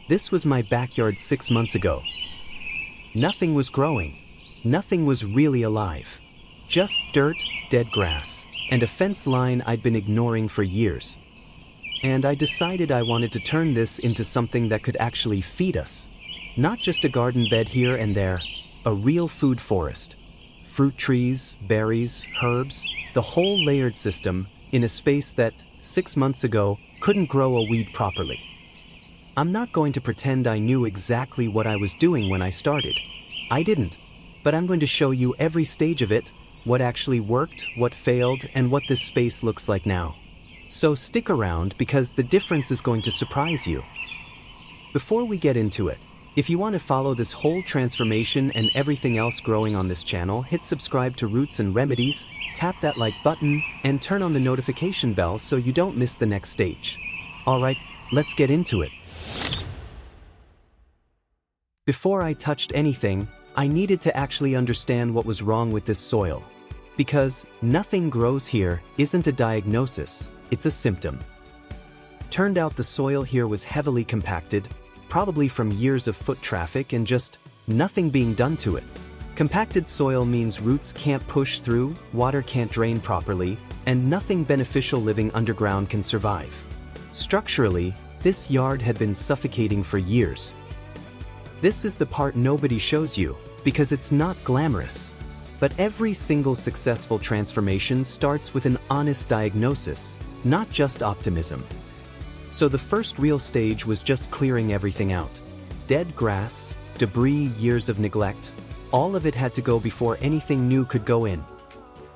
This was my backyard 6 months ago. Nothing was growing. Nothing was really alive. Just dirt, dead grass, and a fence line I'd been ignoring for years. And I decided I wanted to turn this into something that could actually feed us. Not just a garden bed here and there, a real food forest. Fruit trees, berries, herbs, the whole layered system in a space that, 6 months ago, couldn't grow a weed properly. I'm not going to pretend I knew exactly what I was doing when I started. I didn't. But I'm going to show you every stage of it, what actually worked, what failed, and what this space looks like now. So stick around because the difference is going to surprise you. Before we get into it, if you want to follow this whole transformation and everything else growing on this channel, hit subscribe to Roots and Remedies, tap that like button, and turn on the notification bell so you don't miss the next stage. Alright, let's get into it. Before I touched anything, I needed to actually understand what was wrong with this soil. Because nothing grows here isn't a diagnosis, it's a symptom. Turned out the soil here was heavily compacted, probably from years of foot traffic and just nothing being done to it. Compacted soil means roots can't push through, water can't drain properly, and nothing beneficial living underground can survive. Structurally, this yard had been suffocating for years. This is the part nobody shows you, because it's not glamorous. But every single successful transformation starts with an honest diagnosis, not just optimism. So the first real stage was just clearing everything out. Dead grass, debris, years of neglect, all of it had to go before anything new could go in.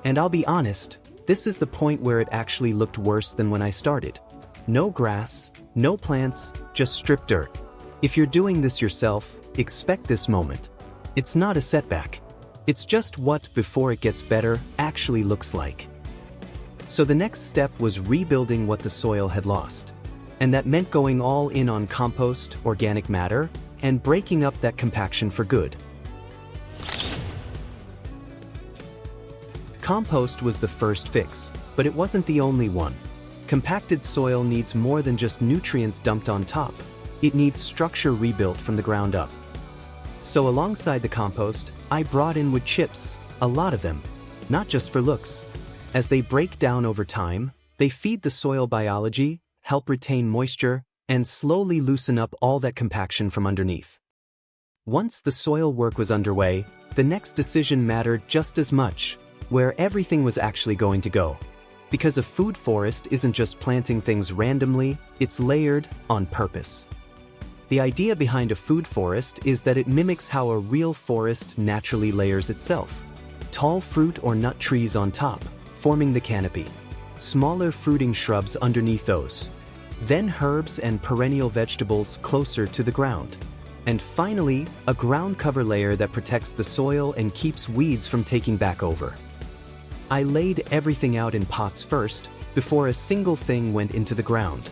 And I'll be honest, this is the point where it actually looked worse than when I started. No grass, no plants, just stripped dirt. If you're doing this yourself, expect this moment. It's not a setback. It's just what, before it gets better, actually looks like. So the next step was rebuilding what the soil had lost. And that meant going all in on compost, organic matter, and breaking up that compaction for good. Compost was the first fix, but it wasn't the only one. Compacted soil needs more than just nutrients dumped on top. It needs structure rebuilt from the ground up. So alongside the compost, I brought in wood chips, a lot of them, not just for looks. As they break down over time, they feed the soil biology, help retain moisture, and slowly loosen up all that compaction from underneath. Once the soil work was underway, the next decision mattered just as much, where everything was actually going to go. Because a food forest isn't just planting things randomly, it's layered on purpose. The idea behind a food forest is that it mimics how a real forest naturally layers itself. Tall fruit or nut trees on top, forming the canopy. Smaller fruiting shrubs underneath those. Then herbs and perennial vegetables closer to the ground. And finally, a ground cover layer that protects the soil and keeps weeds from taking back over. I laid everything out in pots first, before a single thing went into the ground.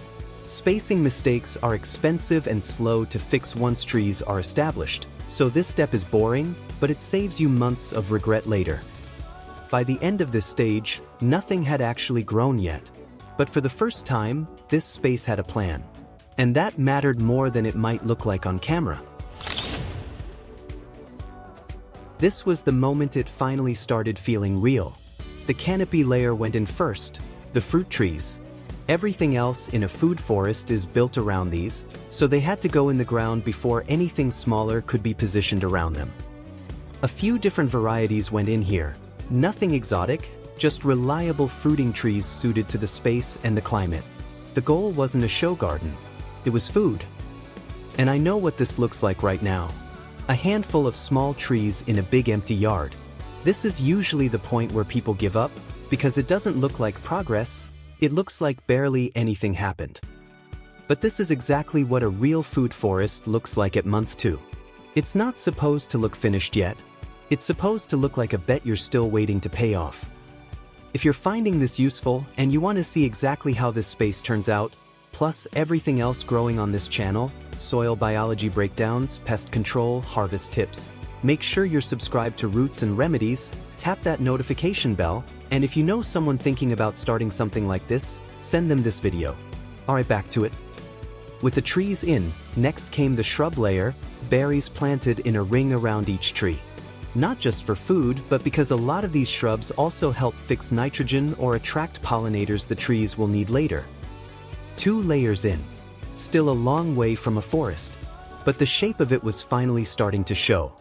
Spacing mistakes are expensive and slow to fix once trees are established, so this step is boring, but it saves you months of regret later. By the end of this stage, nothing had actually grown yet. But for the first time, this space had a plan. And that mattered more than it might look like on camera. This was the moment it finally started feeling real. The canopy layer went in first, the fruit trees. Everything else in a food forest is built around these, so they had to go in the ground before anything smaller could be positioned around them. A few different varieties went in here. Nothing exotic, just reliable fruiting trees suited to the space and the climate. The goal wasn't a show garden. It was food. And I know what this looks like right now. A handful of small trees in a big empty yard. This is usually the point where people give up, because it doesn't look like progress, it looks like barely anything happened. But this is exactly what a real food forest looks like at month 2. It's not supposed to look finished yet. It's supposed to look like a bet you're still waiting to pay off. If you're finding this useful and you want to see exactly how this space turns out, plus everything else growing on this channel, soil biology breakdowns, pest control, harvest tips, make sure you're subscribed to Roots and Remedies, tap that notification bell, and if you know someone thinking about starting something like this, send them this video. Alright, back to it. With the trees in, next came the shrub layer, berries planted in a ring around each tree. Not just for food, but because a lot of these shrubs also help fix nitrogen or attract pollinators the trees will need later. 2 layers in. Still a long way from a forest, but the shape of it was finally starting to show.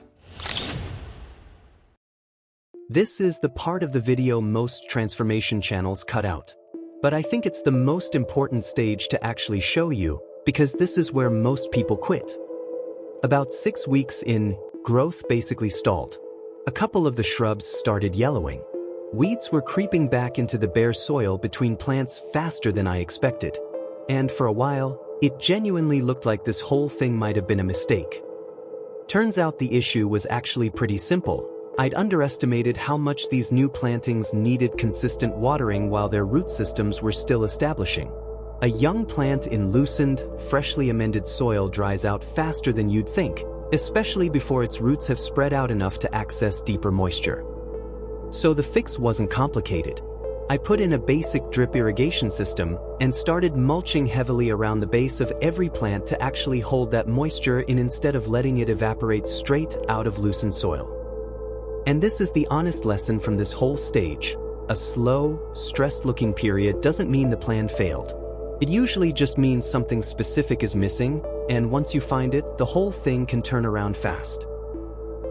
This is the part of the video most transformation channels cut out. But I think it's the most important stage to actually show you, because this is where most people quit. About 6 weeks in, growth basically stalled. A couple of the shrubs started yellowing. Weeds were creeping back into the bare soil between plants faster than I expected. And for a while, it genuinely looked like this whole thing might have been a mistake. Turns out the issue was actually pretty simple. I'd underestimated how much these new plantings needed consistent watering while their root systems were still establishing. A young plant in loosened, freshly amended soil dries out faster than you'd think, especially before its roots have spread out enough to access deeper moisture. So the fix wasn't complicated. I put in a basic drip irrigation system and started mulching heavily around the base of every plant to actually hold that moisture in instead of letting it evaporate straight out of loosened soil. And this is the honest lesson from this whole stage. A slow, stressed-looking period doesn't mean the plan failed. It usually just means something specific is missing, and once you find it, the whole thing can turn around fast.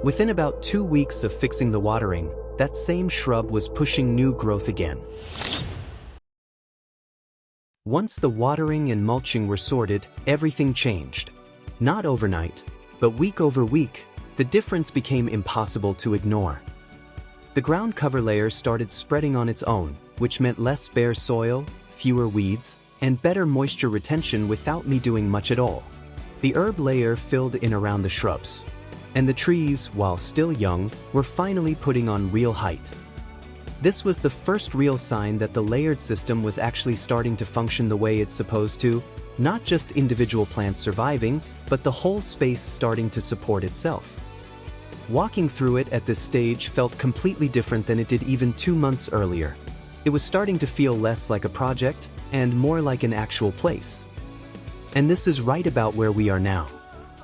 Within about 2 weeks of fixing the watering, that same shrub was pushing new growth again. Once the watering and mulching were sorted, everything changed. Not overnight, but week over week, the difference became impossible to ignore. The ground cover layer started spreading on its own, which meant less bare soil, fewer weeds, and better moisture retention without me doing much at all. The herb layer filled in around the shrubs, and the trees, while still young, were finally putting on real height. This was the first real sign that the layered system was actually starting to function the way it's supposed to, not just individual plants surviving, but the whole space starting to support itself. Walking through it at this stage felt completely different than it did even 2 months earlier. It was starting to feel less like a project and more like an actual place. And this is right about where we are now.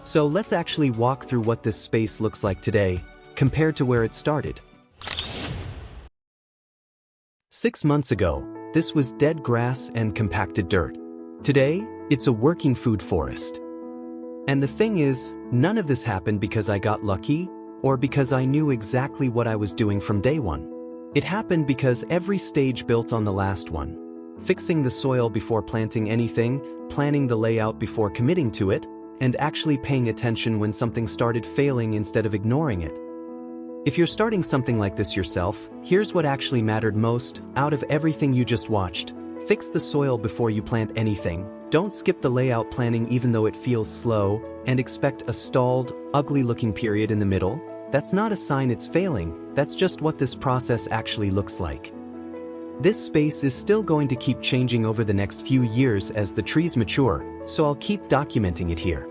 So let's actually walk through what this space looks like today, compared to where it started. 6 months ago, this was dead grass and compacted dirt. Today, it's a working food forest. And the thing is, none of this happened because I got lucky, or because I knew exactly what I was doing from day one. It happened because every stage built on the last one. Fixing the soil before planting anything, planning the layout before committing to it, and actually paying attention when something started failing instead of ignoring it. If you're starting something like this yourself, here's what actually mattered most out of everything you just watched. Fix the soil before you plant anything. Don't skip the layout planning even though it feels slow, and expect a stalled, ugly-looking period in the middle. That's not a sign it's failing, that's just what this process actually looks like. This space is still going to keep changing over the next few years as the trees mature, so I'll keep documenting it here.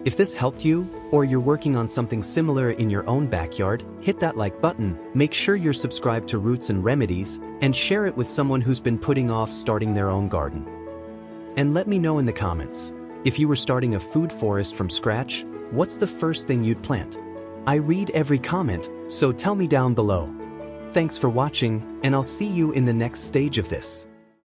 If this helped you, or you're working on something similar in your own backyard, hit that like button, make sure you're subscribed to Roots and Remedies, and share it with someone who's been putting off starting their own garden. And let me know in the comments, if you were starting a food forest from scratch, what's the first thing you'd plant? I read every comment, so tell me down below. Thanks for watching, and I'll see you in the next stage of this.